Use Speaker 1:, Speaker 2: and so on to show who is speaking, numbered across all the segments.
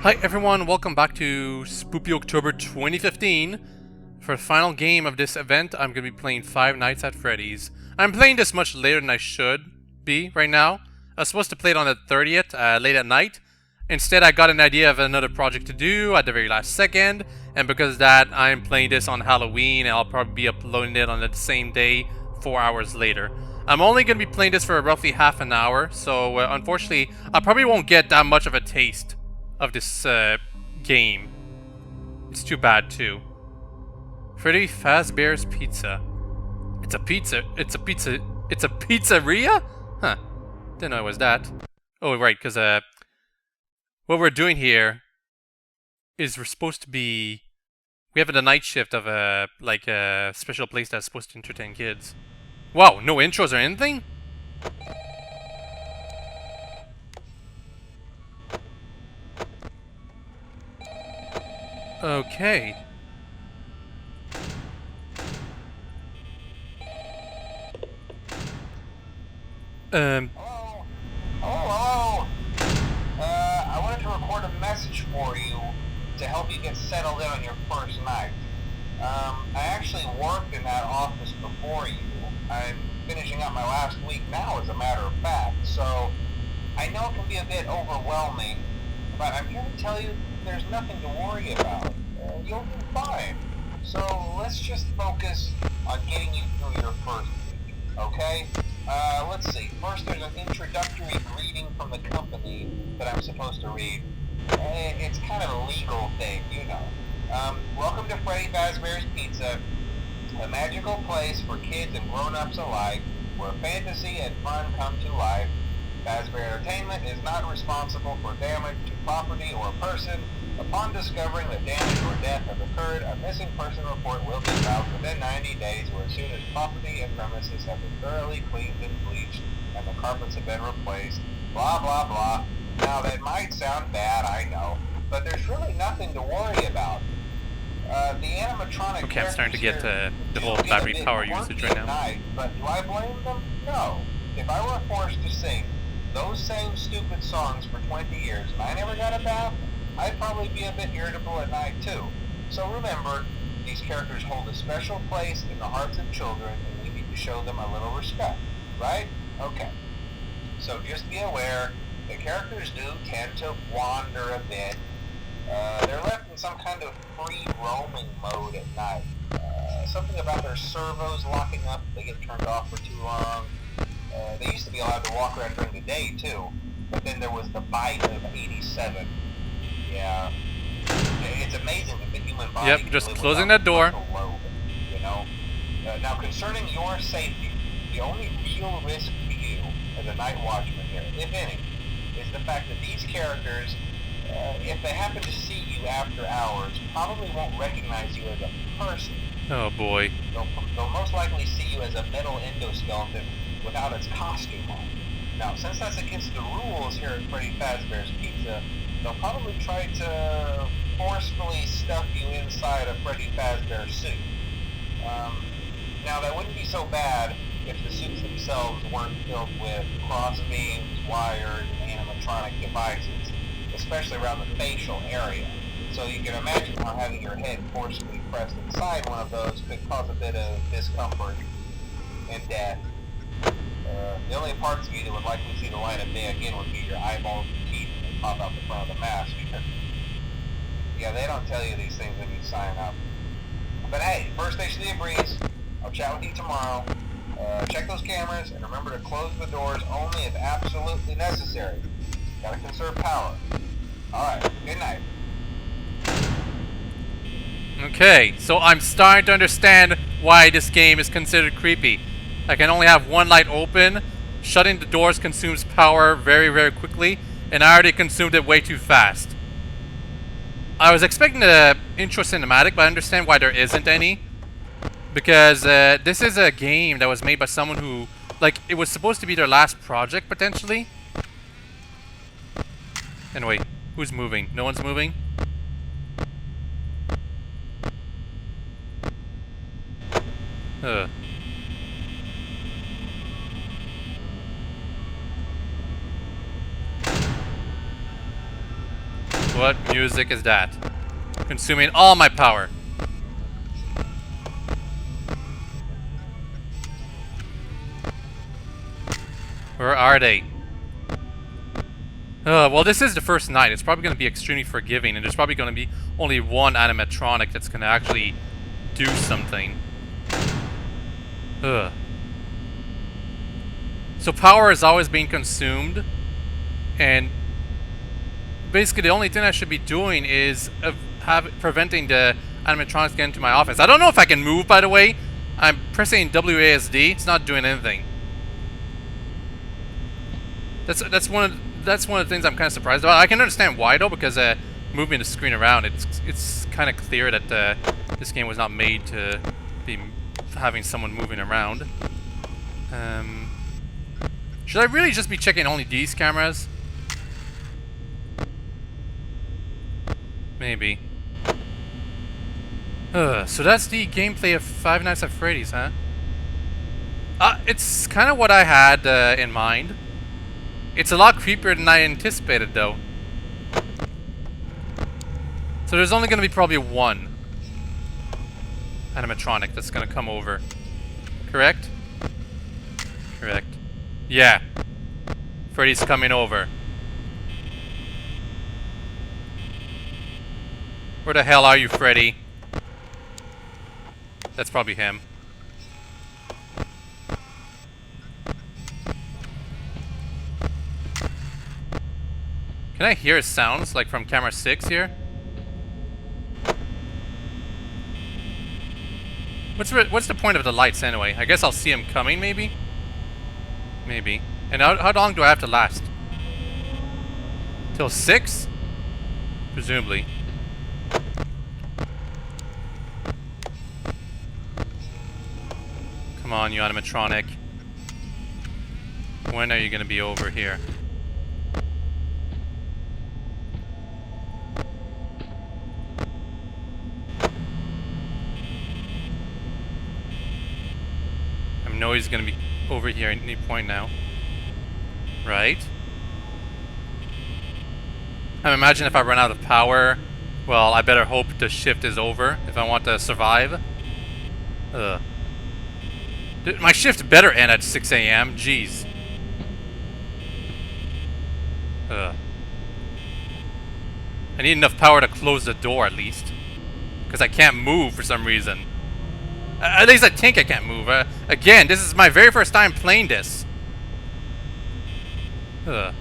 Speaker 1: Hi everyone, welcome back to Spoopy October 2015. For the final game of this event, I'm going to be playing Five Nights at Freddy's. I'm playing this much later than I should be right now. I was supposed to play it on the 30th, late at night. Instead, I got an idea of another project to do at the very last second, and because of that, I'm playing this on Halloween, and I'll probably be uploading it on the same day, 4 hours later. I'm only going to be playing this for roughly half an hour, so unfortunately, I probably won't get that much of a taste of this game. It's too bad too. Freddy Fazbear's Pizza. It's a pizza. It's a pizza. It's a pizzeria? Huh. Didn't know it was that. Oh, right, because what we're doing here is we're supposed to be. We have the night shift of a special place that's supposed to entertain kids. Wow, no intros or anything? Okay.
Speaker 2: Hello? Hello? I wanted to record a message for you to help you get settled in on your first night. I actually worked in that office before you. I'm finishing up my last week now, as a matter of fact, so I know it can be a bit overwhelming, but I'm here to tell you there's nothing to worry about. You'll be fine. So let's just focus on getting you through your first week, okay? Let's see. First, there's an introductory greeting from the company that I'm supposed to read. It's kind of a legal thing, you know. Welcome to Freddy Fazbear's Pizza, a magical place for kids and grown-ups alike, where fantasy and fun come to life. Fazbear Entertainment is not responsible for damage to property or person. Upon discovering that damage or death has occurred, a missing person report will be filed within 90 days, or as soon as property and premises have been thoroughly cleaned and bleached and the carpets have been replaced. Blah, blah, blah. Now, that might sound bad, I know, but there's really nothing to worry about. The animatronic
Speaker 1: Okay, I'm starting to get the whole battery power usage right now.
Speaker 2: But do I blame them? No. If I were forced to sing those same stupid songs for 20 years and I never got a bath, I'd probably be a bit irritable at night too. So remember, these characters hold a special place in the hearts of children, and we need to show them a little respect, right? Okay. So just be aware, the characters do tend to wander a bit. They're left in some kind of free roaming mode at night. Something about their servos locking up if they get turned off for too long. They used to be allowed to walk around during the day too, but then there was the bite of 87. Yeah, it's amazing that the human body.
Speaker 1: Yep, just closing that door.
Speaker 2: Lobe, you know. Now, concerning your safety, the only real risk to you as a night watchman here, if any, is the fact that these characters, if they happen to see you after hours, probably won't recognize you as a person.
Speaker 1: Oh boy.
Speaker 2: They'll most likely see you as a metal endoskeleton without its costume on. Now, since that's against the rules here at Freddy Fazbear's Pizza, they'll probably try to forcefully stuff you inside a Freddy Fazbear suit. Now, that wouldn't be so bad if the suits themselves weren't filled with cross beams, wires, and animatronic devices, especially around the facial area. So you can imagine how having your head forcefully pressed inside one of those could cause a bit of discomfort and death. The only parts of you that would likely see the light of day again would be your eyeballs and teeth that pop out the front of the mask. Yeah, they don't tell you these things when you sign up. But hey, first station of the breeze. I'll chat with you tomorrow. Check those cameras and remember to close the doors only if absolutely necessary. Gotta conserve power. Alright, good night.
Speaker 1: Okay, so I'm starting to understand why this game is considered creepy. I can only have one light open. Shutting the doors consumes power very, very quickly, and I already consumed it way too fast. I was expecting the intro cinematic, but I understand why there isn't any. Because this is a game that was made by someone who, like, it was supposed to be their last project, potentially. Anyway, who's moving? No one's moving? Ugh. What music is that? Consuming all my power. Where are they? Well, this is the first night. It's probably going to be extremely forgiving, and there's probably going to be only one animatronic that's going to actually do something. Ugh. So power is always being consumed, and basically the only thing I should be doing is preventing the animatronics getting into my office. I don't know if I can move, by the way. I'm pressing WASD. It's not doing anything. That's one of the things I'm kind of surprised about. I can understand why though, because moving the screen around, it's kind of clear that this game was not made to be having someone moving around. Should I really just be checking only these cameras? Maybe. So that's the gameplay of Five Nights at Freddy's, huh? It's kind of what I had in mind. It's a lot creepier than I anticipated, though. So there's only going to be probably one animatronic that's going to come over. Correct? Correct. Yeah. Freddy's coming over. Where the hell are you, Freddy? That's probably him. Can I hear sounds like from camera 6 here? What's the point of the lights anyway? I guess I'll see him coming, maybe? Maybe. And how long do I have to last? Till 6? Presumably. Come on, you animatronic. When are you gonna be over here? I know he's gonna be over here at any point now. Right? I imagine if I run out of power, well, I better hope the shift is over if I want to survive. Ugh. My shift better end at 6 a.m. Jeez. Ugh. I need enough power to close the door at least. Because I can't move for some reason. At least I think I can't move. Again, this is my very first time playing this. Ugh.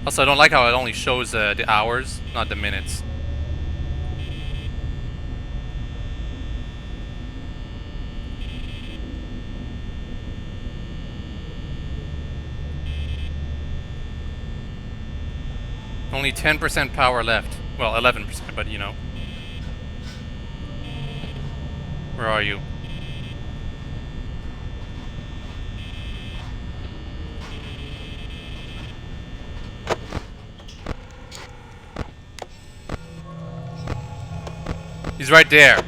Speaker 1: Also, I don't like how it only shows the hours, not the minutes. Only 10% power left. Well, 11%, but you know. Where are you? He's right there.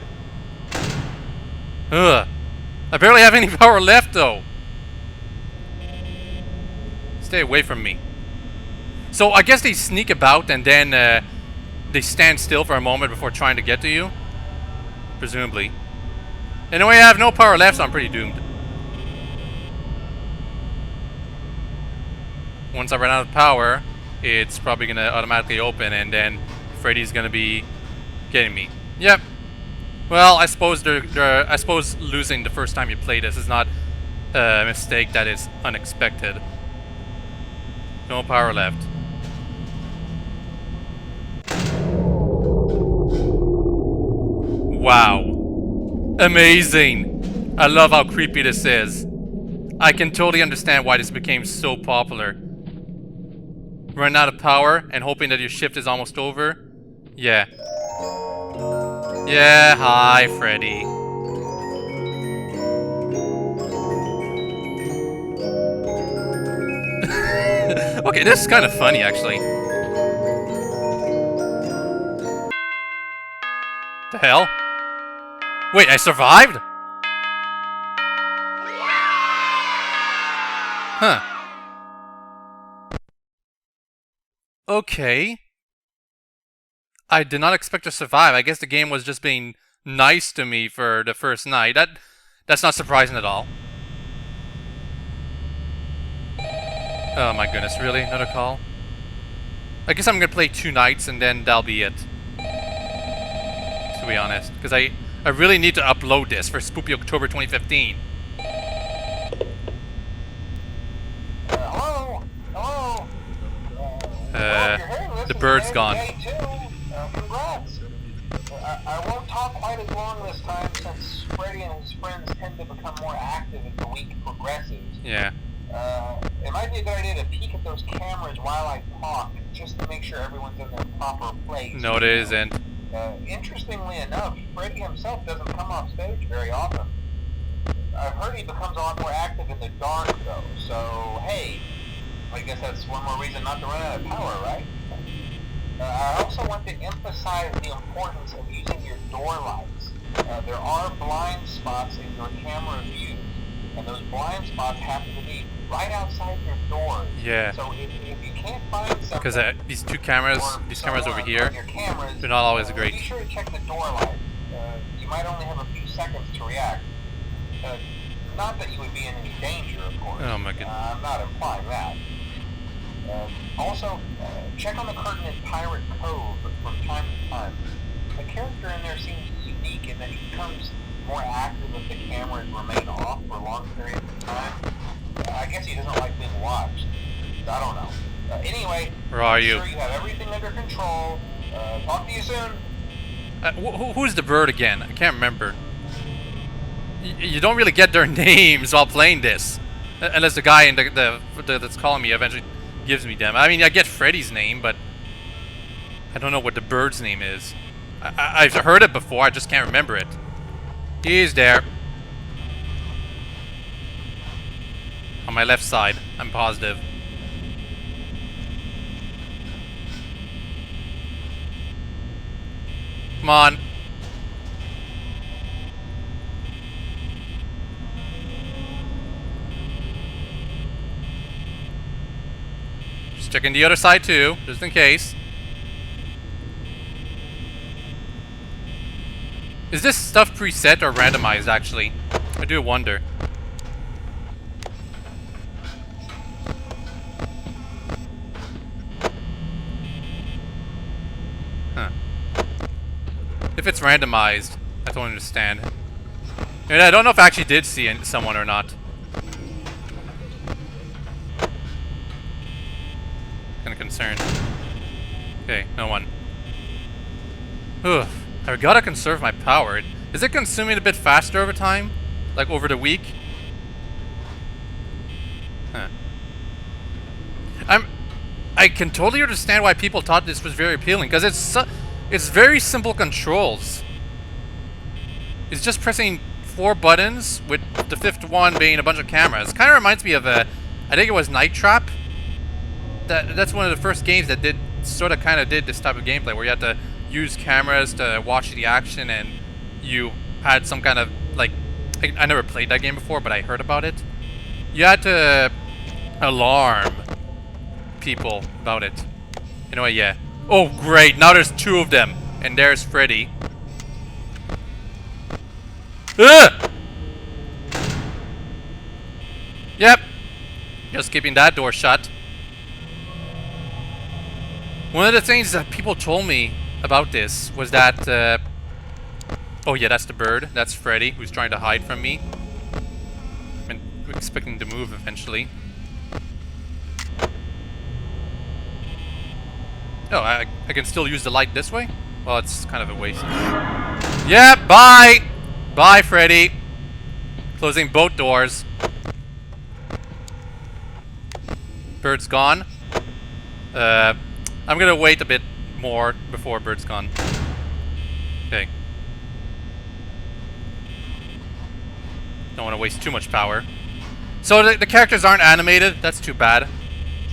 Speaker 1: Ugh. I barely have any power left, though. Stay away from me. So, I guess they sneak about and then they stand still for a moment before trying to get to you. Presumably. Anyway, I have no power left, so I'm pretty doomed. Once I run out of power, it's probably going to automatically open, and then Freddy's going to be getting me. Yep. Well, I suppose I suppose losing the first time you play this is not a mistake that is unexpected. No power left. Wow. Amazing! I love how creepy this is. I can totally understand why this became so popular. Running out of power and hoping that your shift is almost over? Yeah. Yeah, hi, Freddy. Okay, this is kind of funny, actually. The hell? Wait, I survived? Huh. Okay. I did not expect to survive. I guess the game was just being nice to me for the first night. That's not surprising at all. Oh my goodness, really? Another call? I guess I'm gonna play 2 nights and then that'll be it. To be honest. Because I really need to upload this for Spoopy October 2015.
Speaker 2: Hello? Hello?
Speaker 1: The bird's gone.
Speaker 2: Congrats. I won't talk quite as long this time since Freddy and his friends tend to become more active as the week progresses.
Speaker 1: Yeah.
Speaker 2: It might be a good idea to peek at those cameras while I talk, just to make sure everyone's in their proper place.
Speaker 1: No, it isn't.
Speaker 2: Interestingly enough, Freddy himself doesn't come off stage very often. I've heard he becomes a lot more active in the dark, though, so hey, I guess that's one more reason not to run out of power, right? I also want to emphasize the importance of using your door lights. There are blind spots in your camera views, and those blind spots happen to be right outside your door.
Speaker 1: Yeah.
Speaker 2: So if you can't find something,
Speaker 1: Because these cameras over here, they're not always great.
Speaker 2: Be sure to check the door light. You might only have a few seconds to react. Not that you would be in any danger, of course.
Speaker 1: Oh my goodness.
Speaker 2: I'm not implying that. Also, check on the curtain in Pirate Cove from time to time. The character in there seems unique in that he becomes more active if the cameras remain off for long periods of time. I guess he doesn't like being watched. I don't know. Anyway,
Speaker 1: where are you?
Speaker 2: Sure you have everything under control. Talk to you soon.
Speaker 1: Who's the bird again? I can't remember. You don't really get their names while playing this, unless the guy in that's calling me eventually gives me them. I mean, I get Freddy's name, but I don't know what the bird's name is. I've heard it before, I just can't remember it. He's there. On my left side, I'm positive. Come on. Just checking the other side too, just in case. Is this stuff preset or randomized, actually? I do wonder. Huh. If it's randomized, I don't understand. And I don't know if I actually did see someone or not. Kinda concerned. Okay, no one. Ugh. I gotta conserve my power. Is it consuming a bit faster over time? Like over the week? Huh. I can totally understand why people thought this was very appealing, because it's very simple controls. It's just pressing 4 buttons, with the 5th one being a bunch of cameras. Kind of reminds me of I think it was Night Trap. That's one of the first games that did this type of gameplay, where you had to use cameras to watch the action, and you had some kind of, like, I never played that game before, but I heard about it. You had to alarm people about it. Anyway, yeah. Oh, great, now there's 2 of them, and there's Freddy. Ugh! Yep. Just keeping that door shut. One of the things that people told me about this was that, oh yeah, that's the bird. That's Freddy, who's trying to hide from me. I'm expecting to move eventually. Oh, I can still use the light this way? Well, it's kind of a waste. Yeah, bye! Bye, Freddy. Closing both doors. Bird's gone. I'm gonna wait a bit more before Bird's gone. Okay. Don't want to waste too much power. So the characters aren't animated. That's too bad.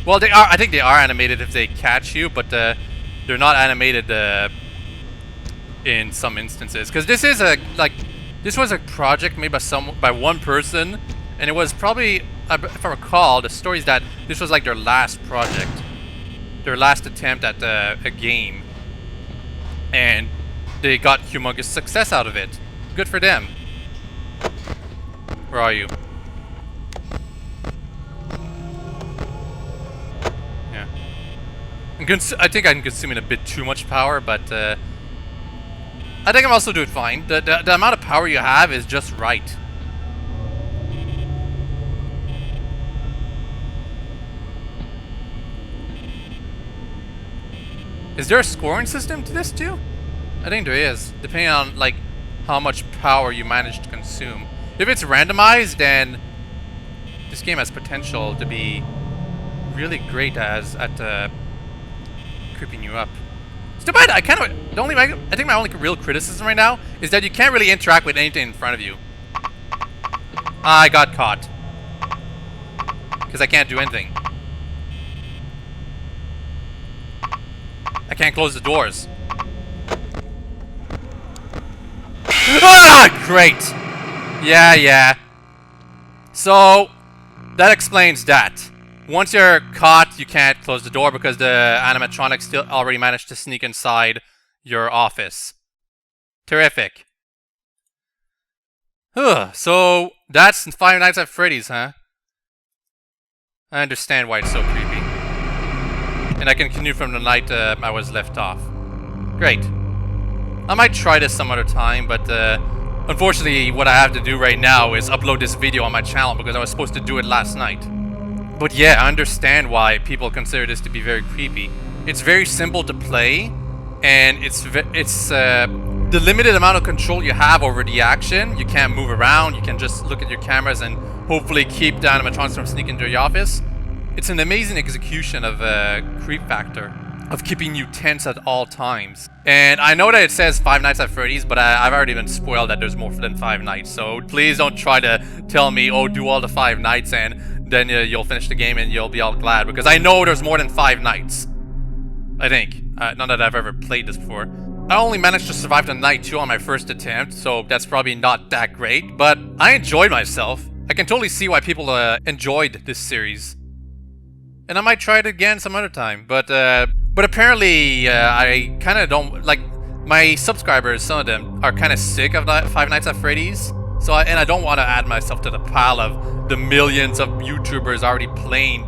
Speaker 1: Well, they are. I think they are animated if they catch you, but they're not animated in some instances. Because this is this was a project made by one person, and it was probably, if I recall, the story is that this was like their last project. Their last attempt at a game. And they got humongous success out of it. Good for them. Where are you? Yeah. I think I'm consuming a bit too much power, but I think I'm also doing fine. The amount of power you have is just right. Is there a scoring system to this too? I think there is, depending on like how much power you manage to consume. If it's randomized, then this game has potential to be really great at creeping you up. It's too bad. I think my only real criticism right now is that you can't really interact with anything in front of you. I got caught because I can't do anything. I can't close the doors. Ah, great. Yeah. So, that explains that. Once you're caught, you can't close the door because the animatronics still already managed to sneak inside your office. Terrific. So, that's Five Nights at Freddy's, huh? I understand why it's so creepy. And I can continue from the night I was left off. Great. I might try this some other time, but unfortunately what I have to do right now is upload this video on my channel because I was supposed to do it last night. But yeah, I understand why people consider this to be very creepy. It's very simple to play, and it's the limited amount of control you have over the action. You can't move around, you can just look at your cameras and hopefully keep the animatronics from sneaking into your office. It's an amazing execution of creep factor, of keeping you tense at all times. And I know that it says Five Nights at Freddy's, but I've already been spoiled that there's more than 5 nights. So please don't try to tell me, oh, do all the 5 nights and then you'll finish the game and you'll be all glad. Because I know there's more than 5 nights. I think. Not that I've ever played this before. I only managed to survive the night 2 on my first attempt, so that's probably not that great. But I enjoyed myself. I can totally see why people enjoyed this series. And I might try it again some other time, but apparently I kind of don't like my subscribers. Some of them are kind of sick of Five Nights at Freddy's, so I don't want to add myself to the pile of the millions of YouTubers already playing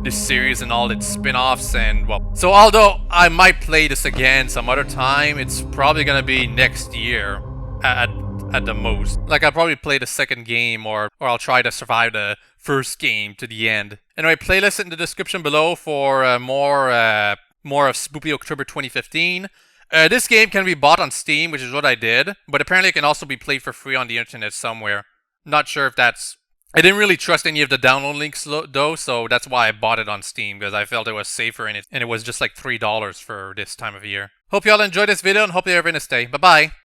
Speaker 1: this series and all its spin-offs. And well, so although I might play this again some other time, it's probably gonna be next year at the most. Like I'll probably play the second game, or I'll try to survive the first game to the end. Anyway, playlist in the description below for more of Spoopy October 2015. This game can be bought on Steam, which is what I did, but apparently it can also be played for free on the internet somewhere. Not sure if that's... I didn't really trust any of the download links though, so that's why I bought it on Steam, because I felt it was safer in it, and it was just like $3 for this time of year. Hope you all enjoyed this video, and hope you have a nice day. Bye-bye!